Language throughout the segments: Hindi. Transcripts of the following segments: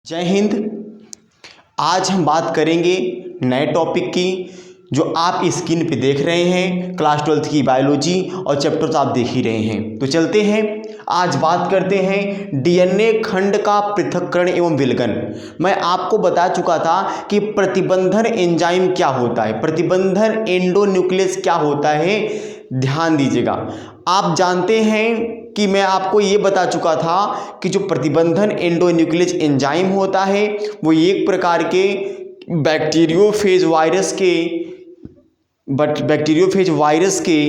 जय हिंद। आज हम बात करेंगे नए टॉपिक की जो आप स्क्रीन पे देख रहे हैं। क्लास 12th की बायोलॉजी और चैप्टर तो आप देख ही रहे हैं। तो चलते हैं, आज बात करते हैं डीएनए खंड का पृथक्करण एवं विलगन। मैं आपको बता चुका था कि प्रतिबंधन एंजाइम क्या होता है, प्रतिबंधन एंडोन्यूक्लियस क्या होता है। ध्यान दीजिएगा, आप जानते हैं कि मैं आपको ये बता चुका था कि जो प्रतिबंधन एंडोन्यूक्लियस एंजाइम होता है वो एक प्रकार के बैक्टीरियोफेज वायरस के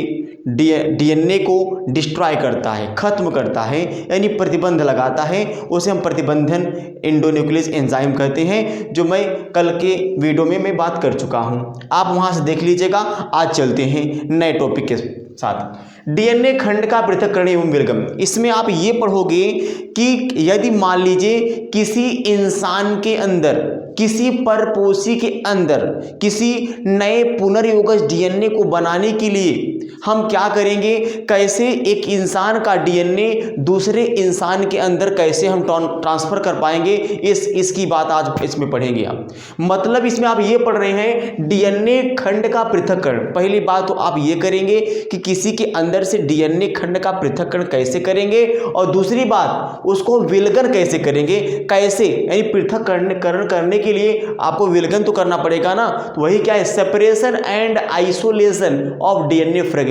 डीएनए को डिस्ट्रॉय करता है, खत्म करता है, यानी प्रतिबंध लगाता है। उसे हम प्रतिबंधन एंडोन्यूक्लियस एंजाइम कहते हैं, जो मैं कल के वीडियो में मैं बात कर चुका हूं। आप वहां से देख लीजिएगा। आज चलते हैं नए टॉपिक के साथ, डीएनए खंड का पृथक्करण एवं विलगन। इसमें आप ये पढ़ोगे कि यदि मान लीजिए किसी इंसान के अंदर, किसी परपोषी के अंदर किसी नए पुनर्योगज डीएनए को बनाने के लिए हम क्या करेंगे, कैसे एक इंसान का डीएनए दूसरे इंसान के अंदर कैसे हम ट्रांसफर कर पाएंगे, इसकी बात आज इसमें पढ़ेंगे आप। मतलब इसमें आप ये पढ़ रहे हैं डीएनए खंड का पृथक्करण। पहली बात तो आप ये करेंगे कि किसी के अंदर से डीएनए खंड का पृथक्करण कैसे करेंगे, और दूसरी बात उसको विलगन कैसे करेंगे। कैसे, यानी पृथक्करण करने के लिए आपको विलगन तो करना पड़ेगा ना। तो वही क्या है, separation and isolation of DNA fragment.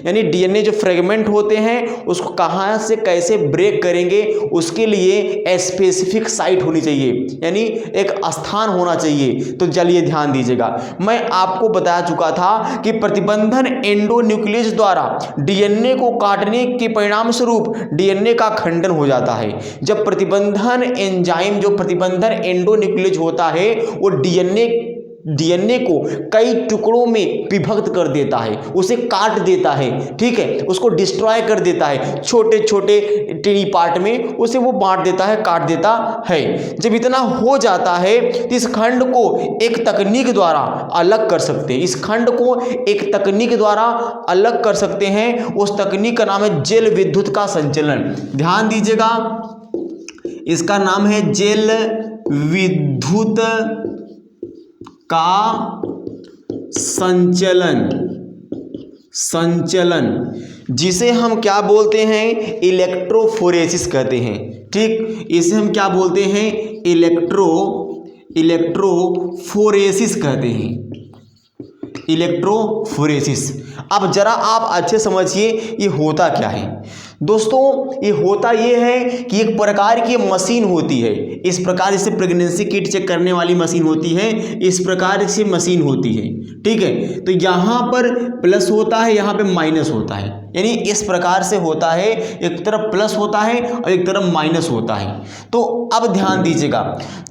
यानी डीएनए जो फ्रेगमेंट होते हैं उसको कहां से कैसे ब्रेक करेंगे, उसके लिए स्पेसिफिक साइट होनी चाहिए, यानी एक स्थान होना चाहिए। तो चलिए ध्यान दीजिएगा, मैं आपको बता चुका था कि प्रतिबंधन एंडोन्यूक्लियस द्वारा डीएनए को काटने के परिणाम स्वरूप डीएनए का खंडन हो जाता है। जब प्रतिबंधन एंजाइम, जो प्रतिबंधन एंडोन्यूक्लियस होता है, वो डीएनए को कई टुकड़ों में विभक्त कर देता है, उसे काट देता है, ठीक है, उसको डिस्ट्रॉय कर देता है, छोटे छोटे टिनी पार्ट में उसे वो बांट देता है, काट देता है। जब इतना हो जाता है तो इस खंड को एक तकनीक द्वारा अलग कर सकते हैं, इस खंड को एक तकनीक द्वारा अलग कर सकते हैं। उस तकनीक का नाम है जेल विद्युत का संचलन। ध्यान दीजिएगा, इसका नाम है जेल विद्युत का संचलन, जिसे हम क्या बोलते हैं, इलेक्ट्रोफोरेसिस कहते हैं। ठीक, इसे हम क्या बोलते हैं, इलेक्ट्रोफोरेसिस कहते हैं, इलेक्ट्रोफोरेसिस। अब जरा आप अच्छे समझिए ये होता क्या है। दोस्तों, ये होता ये है कि एक प्रकार की मशीन होती है, इस प्रकार से प्रेगनेंसी किट चेक करने वाली मशीन होती है, इस प्रकार से मशीन होती है, ठीक है। तो यहाँ पर प्लस होता है, यहाँ पे माइनस होता है, यानी इस प्रकार से होता है, एक तरफ प्लस होता है और एक तरफ माइनस होता है। तो अब ध्यान दीजिएगा,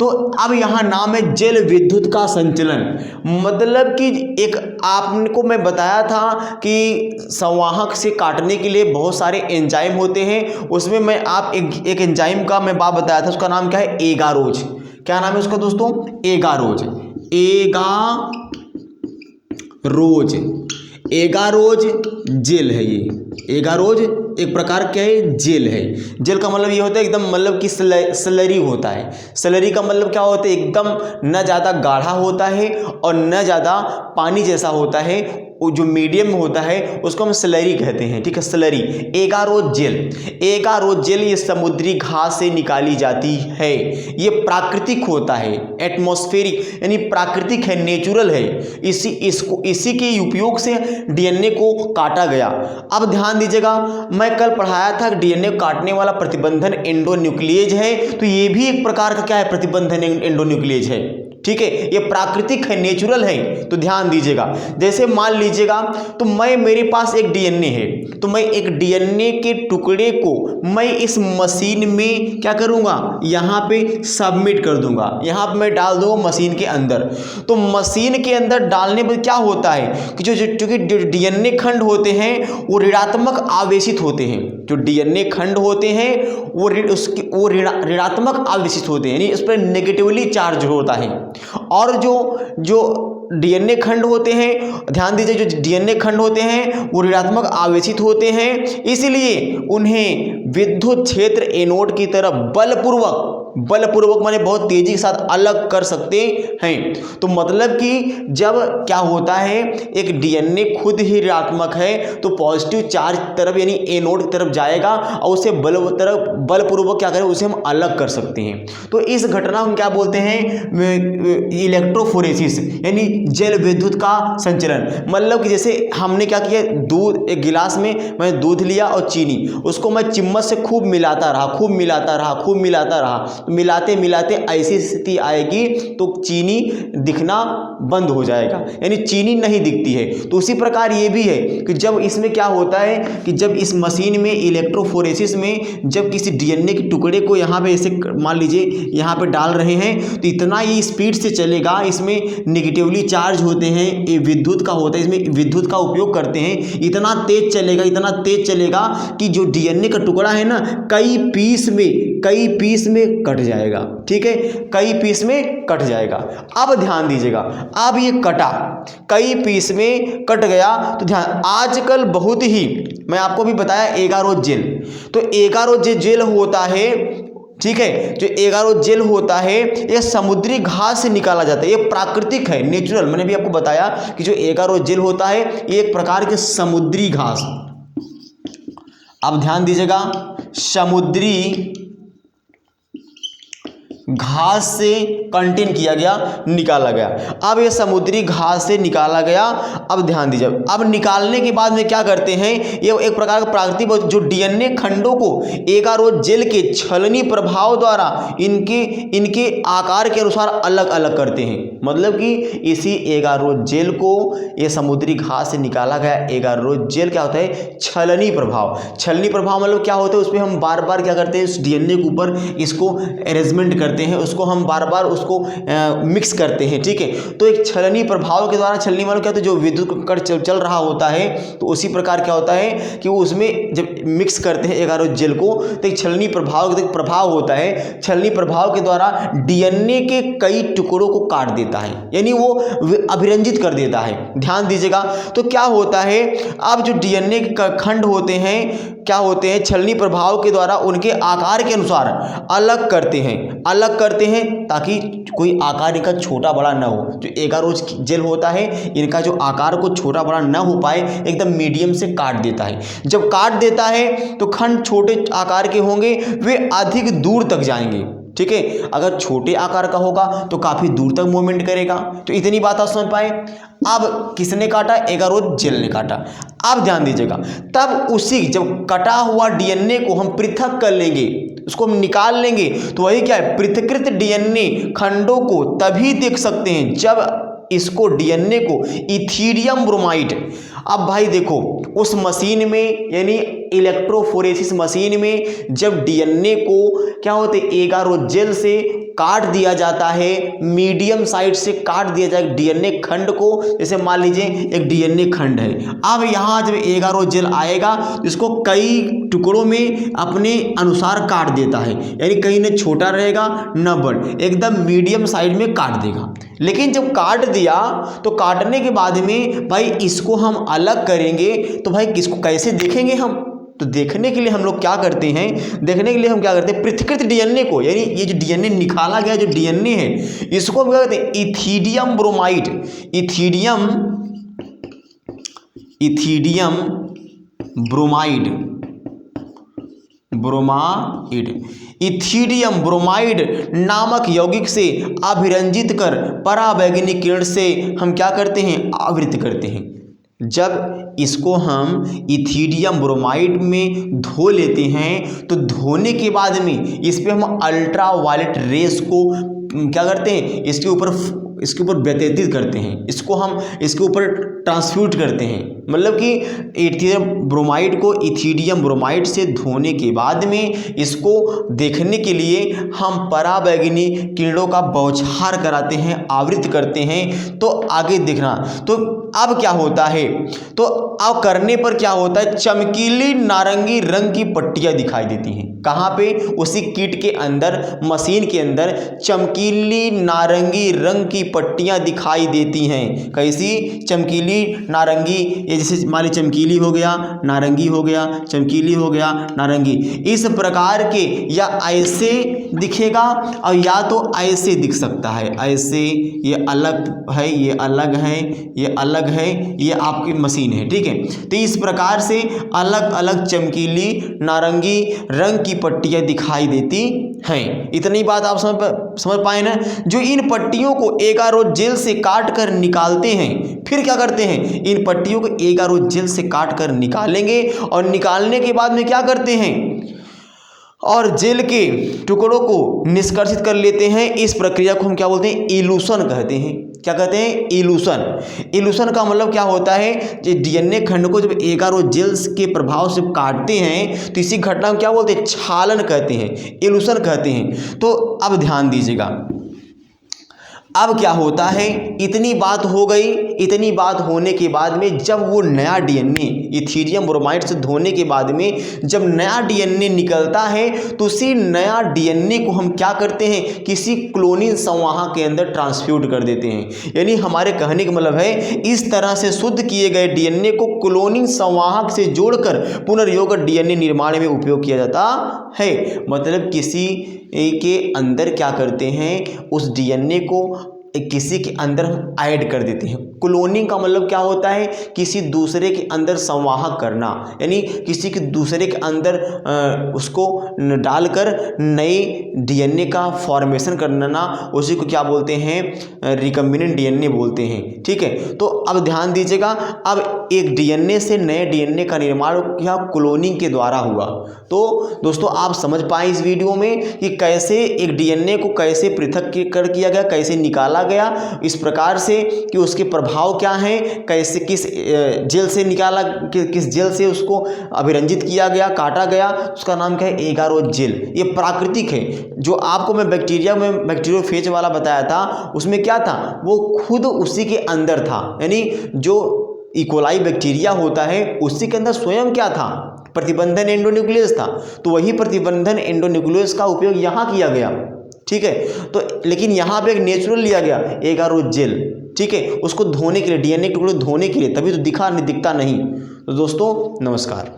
तो अब यहाँ नाम है जेल विद्युत का संचलन। मतलब कि एक आपको मैं बताया था कि संवाहक से काटने के लिए बहुत सारे एंजाइम होते हैं, उसमें मैं आप एक एंजाइम का मैं बात बताया था, उसका नाम क्या है, एगारोज। क्या नाम है उसका दोस्तों, एगारोज जेल है। ये एगारोज एक प्रकार क्या है, जेल है। जेल का मतलब ये होता है एकदम, मतलब कि स्लरी होता है। स्लरी का मतलब क्या होता है, एकदम न ज़्यादा गाढ़ा होता है और न ज़्यादा पानी जैसा होता है, वो जो मीडियम में होता है उसको हम स्लरी कहते हैं, ठीक है, स्लरी। एगारोज जेल ये समुद्री घास से निकाली जाती है। ये प्राकृतिक होता है, एटमॉस्फेरिक यानी प्राकृतिक है, नेचुरल है। इसी के उपयोग से डीएनए को काटा गया। अब ध्यान दीजिएगा, मैं कल पढ़ाया था डीएनए काटने वाला प्रतिबंधन एंडोन्यूक्लियस है, तो ये भी एक प्रकार का क्या है, प्रतिबंधन एंडोन्यूक्लियस है, ठीक है। ये प्राकृतिक है, नेचुरल है। तो ध्यान दीजिएगा, जैसे मान लीजिएगा तो मेरे पास एक डीएनए है, तो मैं एक डीएनए के टुकड़े को मैं इस मशीन में क्या करूंगा, यहाँ पे सबमिट कर दूंगा, यहाँ पे मैं डाल दूंगा मशीन के अंदर। तो मशीन के अंदर डालने पर क्या होता है कि चूंकि डीएनए खंड होते हैं वो ऋणात्मक आवेशित होते हैं, जो डीएनए खंड होते हैं वो ऋणात्मक आवेशित होते हैं, यानी उस पर नेगेटिवली चार्ज होता है। और जो डीएनए खंड होते हैं, ध्यान दीजिए, जो डीएनए खंड होते हैं वो ऋणात्मक आवेशित होते हैं, इसलिए उन्हें विद्युत क्षेत्र एनोड की तरफ बलपूर्वक बलपूर्वक माने बहुत तेजी के साथ अलग कर सकते हैं। तो मतलब कि जब क्या होता है, एक डीएनए खुद ही ऋणात्मक है तो पॉजिटिव चार्ज तरफ यानी एनोड की तरफ जाएगा और उसे बलपूर्वक क्या करें, उसे हम अलग कर सकते हैं। तो इस घटना को क्या बोलते हैं, इलेक्ट्रोफोरेसिस यानी जल विद्युत का संचलन। मतलब कि जैसे हमने क्या किया, दूध, एक गिलास में मैं दूध लिया और चीनी, उसको मैं चम्मच से खूब मिलाता रहा, खूब मिलाता रहा, खूब मिलाता रहा, तो मिलाते मिलाते ऐसी स्थिति आएगी तो चीनी दिखना बंद हो जाएगा, यानी चीनी नहीं दिखती है। तो उसी प्रकार ये भी है कि जब इसमें क्या होता है कि जब इस मशीन में इलेक्ट्रोफोरेसिस में जब किसी डीएनए के टुकड़े को यहाँ पे ऐसे मान लीजिए यहाँ पे डाल रहे हैं तो इतना ये स्पीड से चलेगा, इसमें नेगेटिवली चार्ज होते हैं, ये विद्युत का होता है, इसमें विद्युत का उपयोग करते हैं, इतना तेज चलेगा, इतना तेज चलेगा कि जो डीएनए का टुकड़ा है ना कई पीस में कट जाएगा। ठीक है, कई पीस में कट जाएगा। अब ध्यान दीजिएगा, अब ये कटा, कई पीस में कट गया तो ध्यान, आजकल बहुत ही, मैं आपको भी बताया एगारोथ जेल, तो एगारोथ जेल होता है, ठीक है, जो एगारोथ जेल होता है ये समुद्री घास से निकाला जाता है, ये प्राकृतिक है, नेचुरल। मैंने भी आपको बताया कि जो एगारोथ जेल होता है ये एक प्रकार के समुद्री घास, अब ध्यान दीजिएगा, समुद्री घास से कंटेन किया गया, निकाला गया। अब ये समुद्री घास से निकाला गया, अब ध्यान दीजिए, अब निकालने के बाद में क्या करते हैं, ये एक प्रकार का प्राकृतिक जो डीएनए खंडों को एगारोथ जेल के छलनी प्रभाव द्वारा इनके आकार के अनुसार अलग अलग करते हैं। मतलब कि इसी एगारोथ जेल को ये समुद्री घास से निकाला गया एगारोथ जेल क्या होता है, छलनी प्रभाव। छलनी प्रभाव मतलब क्या होता है, उसमें हम बार बार क्या करते हैं, उस डीएनए के ऊपर इसको अरेंजमेंट करते हैं, उसको हम बार बार उसको मिक्स करते हैं। ठीक है, तो एक छलनी प्रभाव के द्वारा, छलनी मतलब क्या होता है, जो विद्युत कण चल रहा होता है, तो उसी प्रकार क्या होता है कि उसमें जब मिक्स करते हैं एगारोथ जेल को तो एक छलनी प्रभाव होता है। छलनी प्रभाव के द्वारा डीएनए के कई टुकड़ों को काट देता है, यानी वो अभिरंजित कर देता है। ध्यान दीजिएगा, तो क्या होता है, अब जो डीएनए के खंड होते हैं क्या होते हैं, छलनी प्रभाव के द्वारा उनके आकार के अनुसार अलग करते हैं ताकि कोई आकार इनका छोटा बड़ा न हो। जो एगारोथ जेल होता है इनका जो आकार को छोटा बड़ा न हो पाए, एकदम मीडियम से काट देता है। जब काट देता है तो खंड छोटे आकार के होंगे, वे अधिक दूर तक जाएंगे। ठीक है, अगर छोटे आकार का होगा तो काफ़ी दूर तक मूवमेंट करेगा। तो इतनी बात आप समझ पाए। अब किसने काटा, एगारोथ जेल ने काटा। अब ध्यान दीजिएगा, तब उसी जब कटा हुआ डीएनए को हम पृथक कर लेंगे, उसको हम निकाल लेंगे, तो वही क्या है, पृथकृत डीएनए खंडों को तभी देख सकते हैं जब इसको डीएनए को इथीरियम ब्रोमाइड, अब भाई देखो उस मशीन में यानी इलेक्ट्रोफोरेसिस मशीन में जब डीएनए को क्या होते एगारोथ जेल से काट दिया जाता है, मीडियम साइड से काट दिया जाए डीएनए खंड को। जैसे मान लीजिए एक डीएनए खंड है, अब यहाँ जब एगारोथ जेल आएगा इसको कई टुकड़ों में अपने अनुसार काट देता है, यानी कहीं न छोटा रहेगा न बड़, एकदम मीडियम साइड में काट देगा। लेकिन जब काट दिया तो काटने के बाद में भाई इसको हम अलग करेंगे, तो भाई किसको कैसे देखेंगे हम, तो देखने के लिए हम लोग क्या करते हैं, देखने के लिए हम क्या करते हैं, पृथकृत डीएनए को, यानी ये जो डीएनए निकाला गया जो डीएनए है इसको हम क्या कहते हैं, Ethereum bromide, Ethereum Ethereum bromide नामक यौगिक से अभिरंजित कर पराबैंगनी किरण से हम क्या करते हैं, आवृत करते हैं। जब इसको हम इथीरियम ब्रोमाइड में धो लेते हैं तो धोने के बाद में इस पे हम अल्ट्रा वायलेट रेस को क्या करते हैं, इसके ऊपर व्यतीत करते हैं, इसको हम इसके ऊपर ट्रांसफ्यूट करते हैं। मतलब कि इथीरियम ब्रोमाइड को इथीरियम ब्रोमाइड से धोने के बाद में इसको देखने के लिए हम पराबैंगनी किरणों का बौछार कराते हैं, आवृत करते हैं। तो आगे देखना, तो अब क्या होता है, तो अब करने पर क्या होता है, चमकीली नारंगी रंग की पट्टियां दिखाई देती हैं। कहाँ पे, उसी किट के अंदर, मशीन के अंदर चमकीली नारंगी रंग की पट्टियां दिखाई देती हैं। कैसी, चमकीली नारंगी, ये ये जैसे मान ली चमकीली हो गया, नारंगी हो गया, चमकीली हो गया, नारंगी, इस प्रकार के या ऐसे दिखेगा और या तो ऐसे दिख सकता है, ऐसे, ये अलग है, ये अलग है, ये अलग है, ये आपकी मशीन है, ठीक है। तो इस प्रकार से अलग अलग चमकीली नारंगी रंग की पट्टियाँ दिखाई देती हैं। इतनी बात आप समझ पाए ना। जो इन पट्टियों को एगारो जेल से काट कर निकालते हैं, फिर क्या करते हैं, इन पट्टियों को एगारो जेल से काट कर निकालेंगे और निकालने के बाद में क्या करते हैं, और जेल के टुकड़ों को निष्कर्षित कर लेते हैं। इस प्रक्रिया को हम क्या बोलते हैं, इल्यूशन कहते हैं। क्या कहते हैं, इल्यूशन। इल्यूशन का मतलब क्या होता है, कि डीएनए खंड को जब एगारो जेल्स के प्रभाव से काटते हैं तो इसी घटना को क्या बोलते हैं, छालन कहते हैं, इल्यूशन कहते हैं। तो अब ध्यान दीजिएगा, अब क्या होता है, इतनी बात हो गई। इतनी बात होने के बाद में जब वो नया डीएनए इथीरियम ब्रोमाइड से धोने के बाद में जब नया डीएनए निकलता है तो उसी नया डीएनए को हम क्या करते हैं, किसी क्लोनिंग संवाहक के अंदर ट्रांसफ्यूज कर देते हैं। यानी हमारे कहने का मतलब है, इस तरह से शुद्ध किए गए डीएनए को क्लोनिंग संवाहक से जोड़कर पुनर्योगक डीएनए निर्माण में उपयोग किया जाता है। मतलब किसी के अंदर क्या करते हैं, उस डीएनए को किसी के अंदर हम ऐड कर देते हैं। क्लोनिंग का मतलब क्या होता है, किसी दूसरे के अंदर संवाहक करना, यानी किसी के दूसरे के अंदर उसको डालकर नए डीएनए का फॉर्मेशन करना, उसी को क्या बोलते हैं, रिकम्बिनेंट डीएनए बोलते हैं, ठीक है। तो अब ध्यान दीजिएगा, अब एक डीएनए से नए डीएनए का निर्माण क्या क्लोनिंग के द्वारा हुआ। तो दोस्तों आप समझ पाए इस वीडियो में कि कैसे एक डीएनए को कैसे पृथक कर किया गया, कैसे निकाला गया, इस प्रकार से कि उसके प्रभाव क्या हैं, कैसे किस जेल से निकाला, किस जेल से उसको अभिरंजित किया गया, काटा गया, उसका नाम क्या है, एगारो जेल। ये प्राकृतिक है। जो आपको मैं बैक्टीरियोफेज वाला बताया था, उसमें क्या था, वो खुद उसी के अंदर था। यानी जो इकोलाई बैक्टीरिया होता है उसी के अंदर स्वयं क्या था, प्रतिबंधन एंडोन्यूक्लियस था। तो वही प्रतिबंधन एंडोन्यूक्लियस का उपयोग यहाँ किया गया, ठीक है। तो लेकिन यहाँ पे एक नेचुरल लिया गया एगारो जेल, ठीक है, उसको धोने के लिए, डीएनए टुकड़े धोने के लिए, तभी तो दिखता नहीं। तो दोस्तों नमस्कार।